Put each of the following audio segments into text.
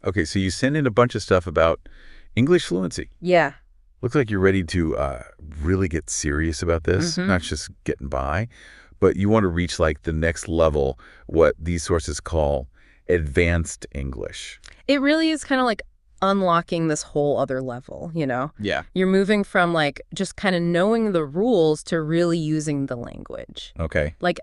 Okay, so you sent in a bunch of stuff about English fluency. Yeah. Looks like you're ready to really get serious about this, not just getting by, but you want to reach like the next level, what these sources call advanced English. It really is kind of like unlocking this whole other level, you know? Yeah. You're moving from like just kind of knowing the rules to really using the language. Okay. Like,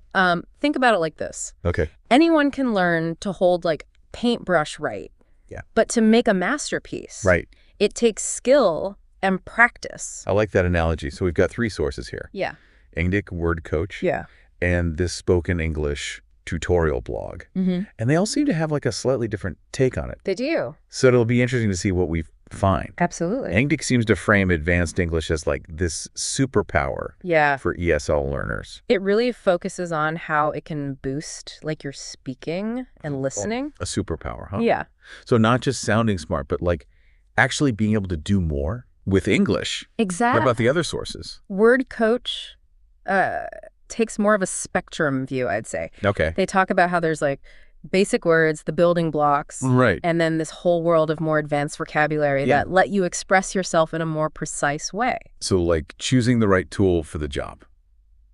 think about it like this. Okay. Anyone can learn to hold like paintbrush right. Yeah. But to make a masterpiece, Right. it takes skill and practice. I like that analogy. So we've got 3 sources here. Yeah. English Word Coach. Yeah. And this spoken English tutorial blog. And they all seem to have like a slightly different take on it. They do. So it'll be interesting to see what we find. Absolutely. English seems to frame advanced English as like this superpower for ESL learners. It really focuses on how it can boost like your speaking and listening. A superpower, huh? Yeah. So not just sounding smart, but like actually being able to do more with English. Exactly. What about the other sources? Word Coach takes more of a spectrum view, I'd say. Okay. They talk about how there's like basic words, the building blocks, Right. and then this whole world of more advanced vocabulary that let you express yourself in a more precise way. So like choosing the right tool for the job.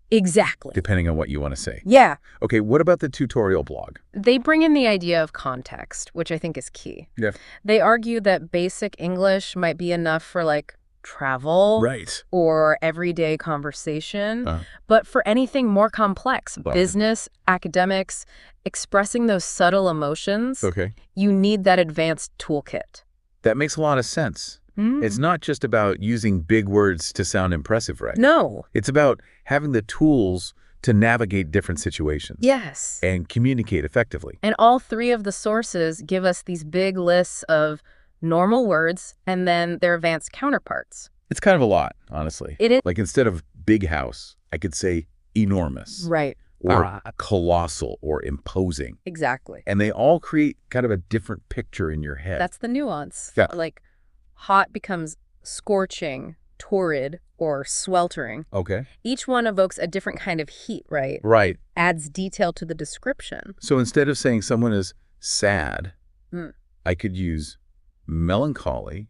Exactly. Depending on what you want to say. Yeah. Okay, what about the tutorial blog? They bring in the idea of context, which I think is key. Yeah. They argue that basic English might be enough for like travel or everyday conversation. But for anything more complex, business, academics, expressing those subtle emotions, you need that advanced toolkit. That makes a lot of sense. It's not just about using big words to sound impressive, right? No. It's about having the tools to navigate different situations. Yes. And communicate effectively. And all 3 of the sources give us these big lists of normal words and then their advanced counterparts. It's kind of a lot, honestly. It is. Like instead of big house, I could say enormous. Right. Or colossal or imposing. Exactly. And they all create kind of a different picture in your head. That's the nuance. Yeah. Like hot becomes scorching, torrid, or sweltering. Okay. Each one evokes a different kind of heat, right? Right. Adds detail to the description. So instead of saying someone is sad, I could use melancholy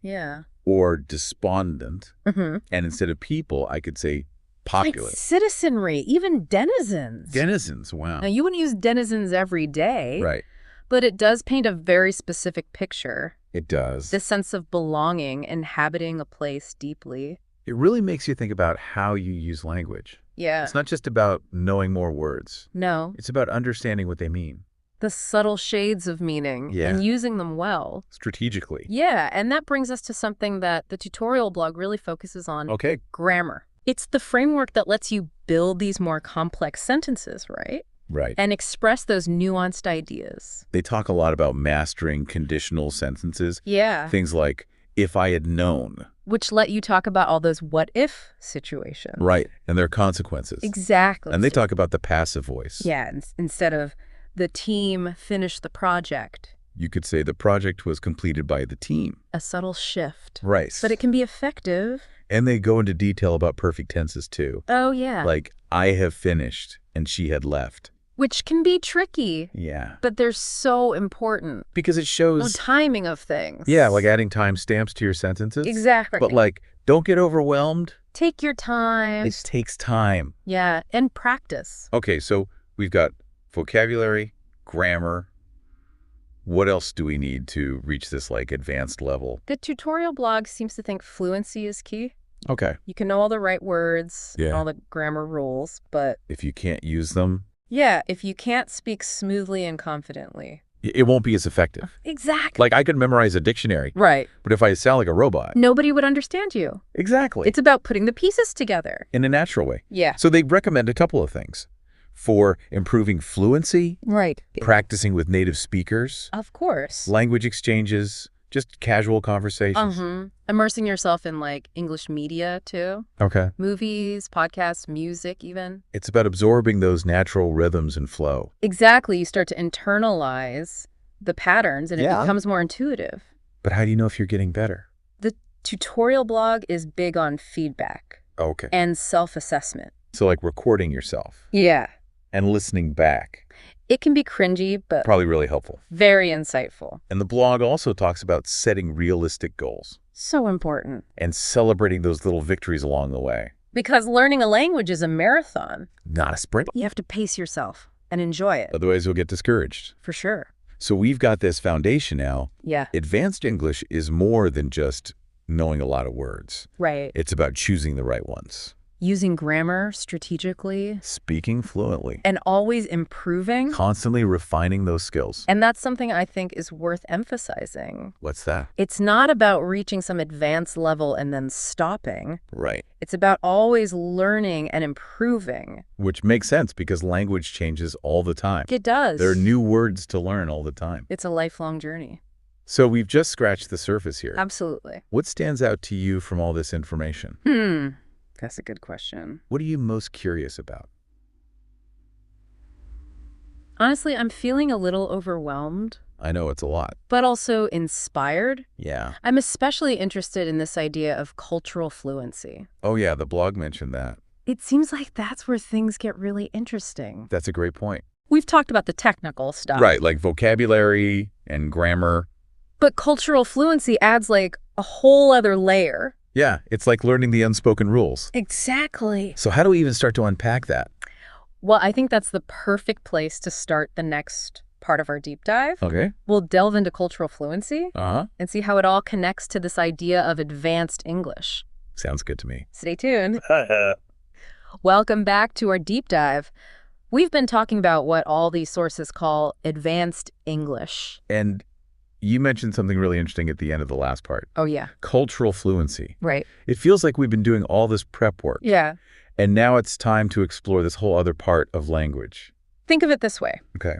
or despondent. And instead of people, I could say populace. Like citizenry, even denizens. Denizens, wow. Now, you wouldn't use denizens every day. Right. But it does paint a very specific picture. It does. This sense of belonging, inhabiting a place deeply. It really makes you think about how you use language. Yeah. It's not just about knowing more words. No. It's about understanding what they mean. The subtle shades of meaning and using them well. Strategically. Yeah, and that brings us to something that the tutorial blog really focuses on. Okay. Grammar. It's the framework that lets you build these more complex sentences, right? Right. And express those nuanced ideas. They talk a lot about mastering conditional sentences. Yeah. Things like, if I had known. Which let you talk about all those what-if situations. Right, and their consequences. Exactly. And they talk about the passive voice. Yeah, instead of the team finished the project. You could say the project was completed by the team. A subtle shift. Right. But it can be effective. And they go into detail about perfect tenses, too. Oh, yeah. Like, I have finished, and she had left. Which can be tricky. Yeah. But they're so important. Because it shows... the timing of things. Yeah, like adding timestamps to your sentences. Exactly. But like, don't get overwhelmed. Take your time. It takes time. Yeah, and practice. Okay, so we've got vocabulary, grammar. What else do we need to reach this like advanced level? The tutorial blog seems to think fluency is key. Okay. You can know all the right words and all the grammar rules, but... if you can't use them... yeah, if you can't speak smoothly and confidently. it won't be as effective. Exactly. Like I could memorize a dictionary. Right. But if I sound like a robot... nobody would understand you. Exactly. It's about putting the pieces together. In a natural way. Yeah. So they recommend a couple of things. For improving fluency. Right. Practicing with native speakers. Of course. Language exchanges. Just casual conversations. Immersing yourself in like English media too. Okay. Movies, podcasts, music even. It's about absorbing those natural rhythms and flow. Exactly. You start to internalize the patterns and it becomes more intuitive. But how do you know if you're getting better? The tutorial blog is big on feedback. Okay. And self-assessment. So like recording yourself. Yeah. And listening back. It can be cringy, but probably really helpful. very insightful. And the blog also talks about setting realistic goals. So important. And celebrating those little victories along the way. Because learning a language is a marathon. Not a sprint. You have to pace yourself and enjoy it. Otherwise, you'll get discouraged. For sure. So we've got this foundation now. Yeah. Advanced English is more than just knowing a lot of words. Right. It's about choosing the right ones. Using grammar strategically. Speaking fluently. And always improving. Constantly refining those skills. And that's something I think is worth emphasizing. What's that? It's not about reaching some advanced level and then stopping. Right. It's about always learning and improving. Which makes sense because language changes all the time. It does. There are new words to learn all the time. It's a lifelong journey. So we've just scratched the surface here. Absolutely. What stands out to you from all this information? That's a good question. What are you most curious about? Honestly, I'm feeling a little overwhelmed, I know it's a lot. but also inspired. Yeah. I'm especially interested in this idea of cultural fluency. Oh yeah, the blog mentioned that. It seems like that's where things get really interesting. That's a great point. We've talked about the technical stuff. Right, like vocabulary and grammar. But cultural fluency adds like a whole other layer. Yeah, it's like learning the unspoken rules. Exactly. So how do we even start to unpack that? Well, I think that's the perfect place to start the next part of our deep dive. Okay. We'll delve into cultural fluency Uh-huh. and see how it all connects to this idea of advanced English. Sounds good to me. Stay tuned. Welcome back to our deep dive. We've been talking about what all these sources call advanced English. And you mentioned something really interesting at the end of the last part. Oh, yeah. Cultural fluency. Right. It feels like we've been doing all this prep work. Yeah. And now it's time to explore this whole other part of language. Think of it this way. Okay.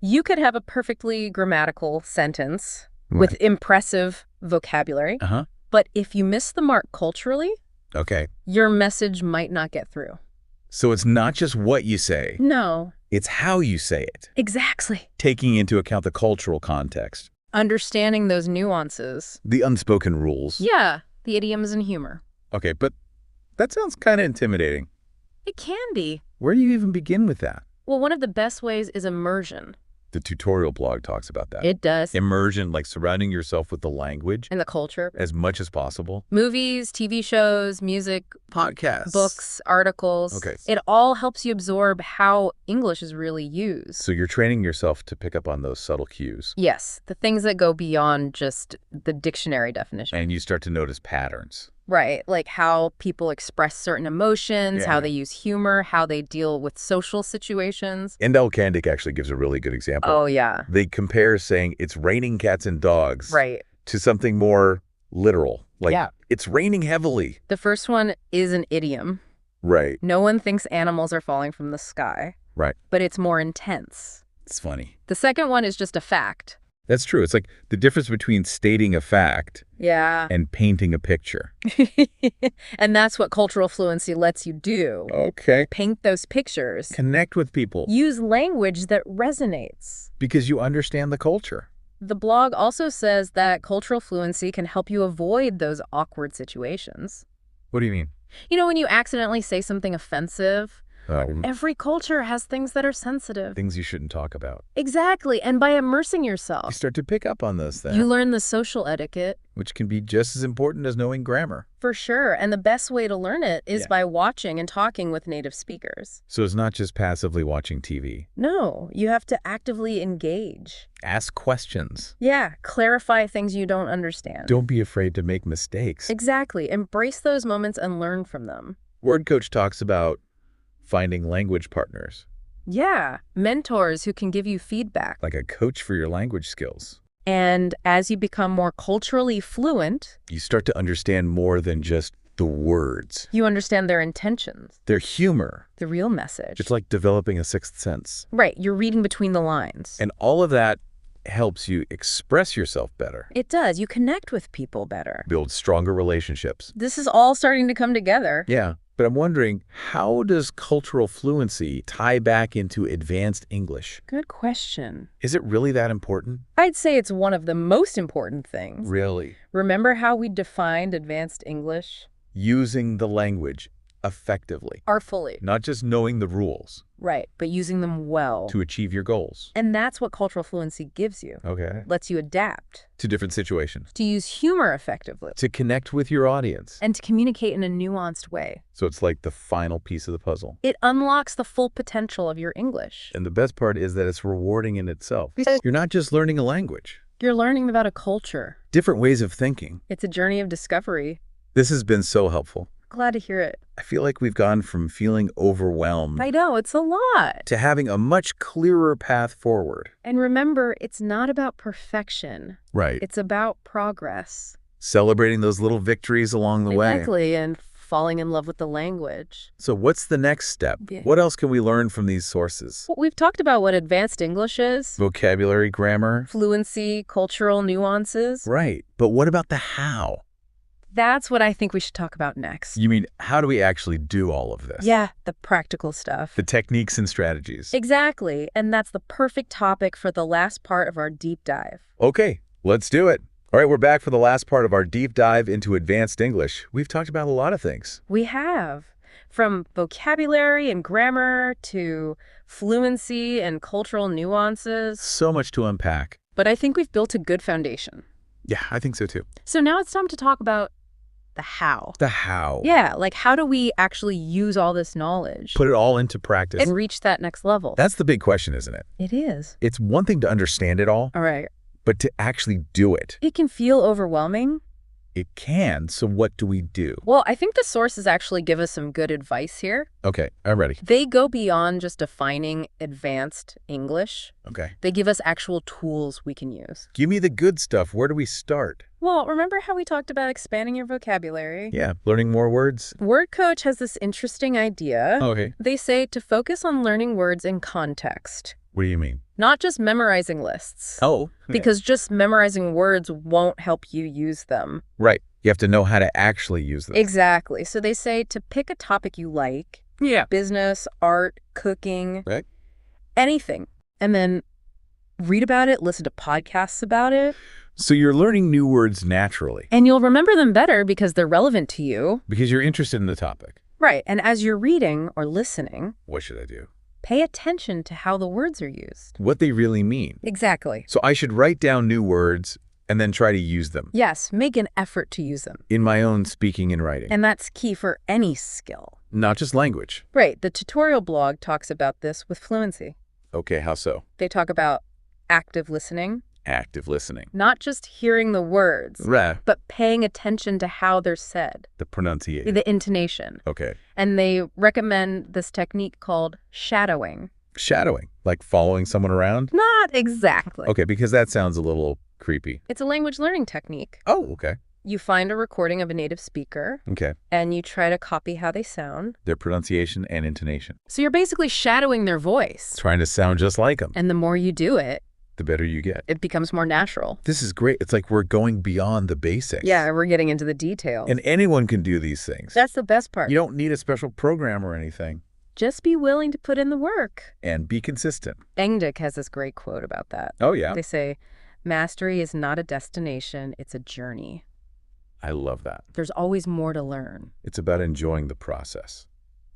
You could have a perfectly grammatical sentence with impressive vocabulary, Uh-huh. but if you miss the mark culturally, Okay. your message might not get through. So it's not just what you say, No. it's how you say it, Exactly. taking into account the cultural context, Understanding those nuances. the unspoken rules. Yeah, the idioms and humor. Okay, but that sounds kind of intimidating. It can be. Where do you even begin with that? Well, one of the best ways is immersion. The tutorial blog talks about that. It does. Immersion, like surrounding yourself with the language And the culture. as much as possible. Movies, TV shows, music, Podcasts. books, articles. Okay. It all helps you absorb how English is really used. So you're training yourself to pick up on those subtle cues. Yes, the things that go beyond just the dictionary definition. And you start to notice patterns. Right, like how people express certain emotions, how Yeah. they use humor, how they deal with social situations. Endel Kandik actually gives a really good example. Oh, yeah. They compare saying it's raining cats and dogs Right. to something more literal. Like, Yeah. it's raining heavily. The first one is an idiom. Right, No one thinks animals are falling from the sky, right. but it's more intense. It's funny. The second one is just a fact. That's true. It's like the difference between stating a fact Yeah. and painting a picture. And that's what cultural fluency lets you do. Okay. Paint those pictures. Connect with people Use language that resonates. because you understand the culture. The blog also says that cultural fluency can help you avoid those awkward situations. What do you mean? You know, when you accidentally say something offensive, every culture has things that are sensitive. Things you shouldn't talk about. Exactly. And by immersing You yourself, start to pick up on those things, you learn the social etiquette. which can be just as important as knowing grammar. For sure. And the best way to learn it is Yeah. by watching and talking with native speakers. So it's not just passively watching TV. No, you have to actively engage. Ask questions. Yeah, clarify things you don't understand. Don't be afraid to make mistakes. Exactly. Embrace those moments and learn from them. Word Coach talks about finding language partners, Yeah, mentors who can give you feedback. like a coach for your language skills. And as you become more culturally fluent, You start to understand more than just the words. you understand their intentions, Their humor. the real message. It's like developing a sixth sense. Right, you're reading between the lines. And all of that helps you express yourself better, It does. You connect with people better. build stronger relationships. This is all starting to come together. Yeah, but I'm wondering, how does cultural fluency tie back into advanced English? Good question. Is it really that important? I'd say it's one of the most important things. Really? Remember how we defined advanced English? Using the language effectively, Artfully. not just knowing the rules. Right, but using them well. To achieve your goals. And that's what cultural fluency gives you. Okay. Lets you adapt. To different situations. To use humor effectively. To connect with your audience. And to communicate in a nuanced way. So it's like the final piece of the puzzle. It unlocks the full potential of your English. And the best part is that it's rewarding in itself. You're not just learning a language. You're learning about a culture. Different ways of thinking. It's a journey of discovery. This has been so helpful. Glad to hear it. I feel like we've gone from feeling overwhelmed. I know, it's a lot. To having a much clearer path forward. And remember, it's not about perfection. Right. It's about progress. Celebrating those little victories along the way. Exactly, and falling in love with the language. So what's the next step? Yeah. What else can we learn from these sources? Well, we've talked about what advanced English is. Vocabulary, grammar. Fluency, cultural nuances. Right. But what about the how? That's what I think we should talk about next. You mean, how do we actually do all of this? Yeah, the practical stuff. The techniques and strategies. Exactly, and that's the perfect topic for the last part of our deep dive. Okay, let's do it. All right, we're back for the last part of our deep dive into advanced English. We've talked about a lot of things. We have. From vocabulary and grammar to fluency and cultural nuances. So much to unpack. But I think we've built a good foundation. Yeah, I think so too. So now it's time to talk about the how. The how. Yeah, like how do we actually use all this knowledge? Put it all into practice. And reach that next level. That's the big question, isn't it? It is. It's one thing to understand it all, All right. but to actually do it. It can feel overwhelming. It can, so what do we do? Well, I think the sources actually give us some good advice here. Okay, I'm ready. They go beyond just defining advanced English. Okay. They give us actual tools we can use. Give me the good stuff. Where do we start? Well, remember how we talked about expanding your vocabulary? Yeah, learning more words. Word Coach has this interesting idea. Okay. They say to focus on learning words in context. What do you mean? Not just memorizing lists. Oh. Because just memorizing words won't help you use them. Right. You have to know how to actually use them. Exactly. So they say to pick a topic you like. Yeah. Business, art, cooking. Right. Anything. And then read about it, listen to podcasts about it. So you're learning new words naturally. And you'll remember them better because they're relevant to you. Because you're interested in the topic. Right. And as you're reading or listening, What should I do? pay attention to how the words are used. What they really mean. Exactly. So I should write down new words and then try to use them. Yes, make an effort to use them. In my own speaking and writing. And that's key for any skill. Not just language. Right. The tutorial blog talks about this with fluency. Okay, how so? They talk about active listening. Active listening. Not just hearing the words, Right. but paying attention to how they're said. The pronunciation. The intonation. Okay. And they recommend this technique called shadowing. Shadowing. Like following someone around? Not exactly. Okay, because that sounds a little creepy. It's a language learning technique. Oh, okay. You find a recording of a native speaker, Okay. and you try to copy how they sound. Their pronunciation and intonation. So you're basically shadowing their voice. Trying to sound just like them. And the more you do it, The better you get. it becomes more natural. This is great. It's like we're going beyond the basics. Yeah, we're getting into the details. And anyone can do these things. That's the best part. You don't need a special program or anything. Just be willing to put in the work. And be consistent. Engdick has this great quote about that. Oh, yeah. They say, mastery is not a destination, it's a journey. I love that. There's always more to learn. It's about enjoying the process.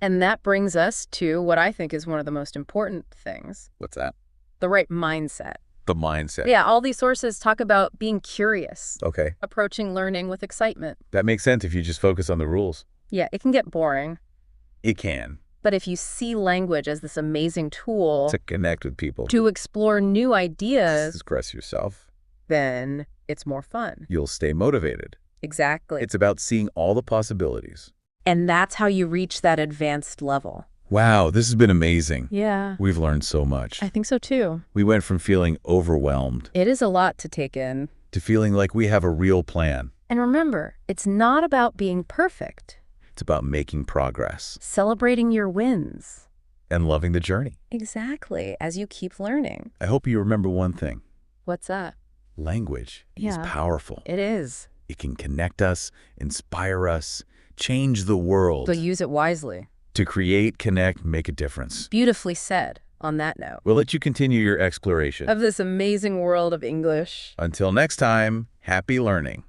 And that brings us to what I think is one of the most important things, What's that? the right mindset. The mindset. Yeah, all these sources talk about being curious, Okay. approaching learning with excitement. That makes sense if you just focus on the rules. Yeah, it can get boring, It can. but if you see language as this amazing tool To connect with people. to explore new ideas, Express yourself. then it's more fun. You'll stay motivated. Exactly. It's about seeing all the possibilities. And that's how you reach that advanced level. Wow, this has been amazing. Yeah, We've learned so much. I think so too. We went from feeling overwhelmed It is a lot to take in. to feeling like we have a real plan. And remember, it's not about being perfect. It's about making progress Celebrating your wins. and loving the journey. Exactly, as you keep learning. I hope you remember one thing. What's that? Language is Yeah. powerful. It is. It can connect us, inspire us, change the world. But use it wisely. To create, connect, make a difference. Beautifully said, on that note. We'll let you continue your exploration. Of this amazing world of English. Until next time, happy learning.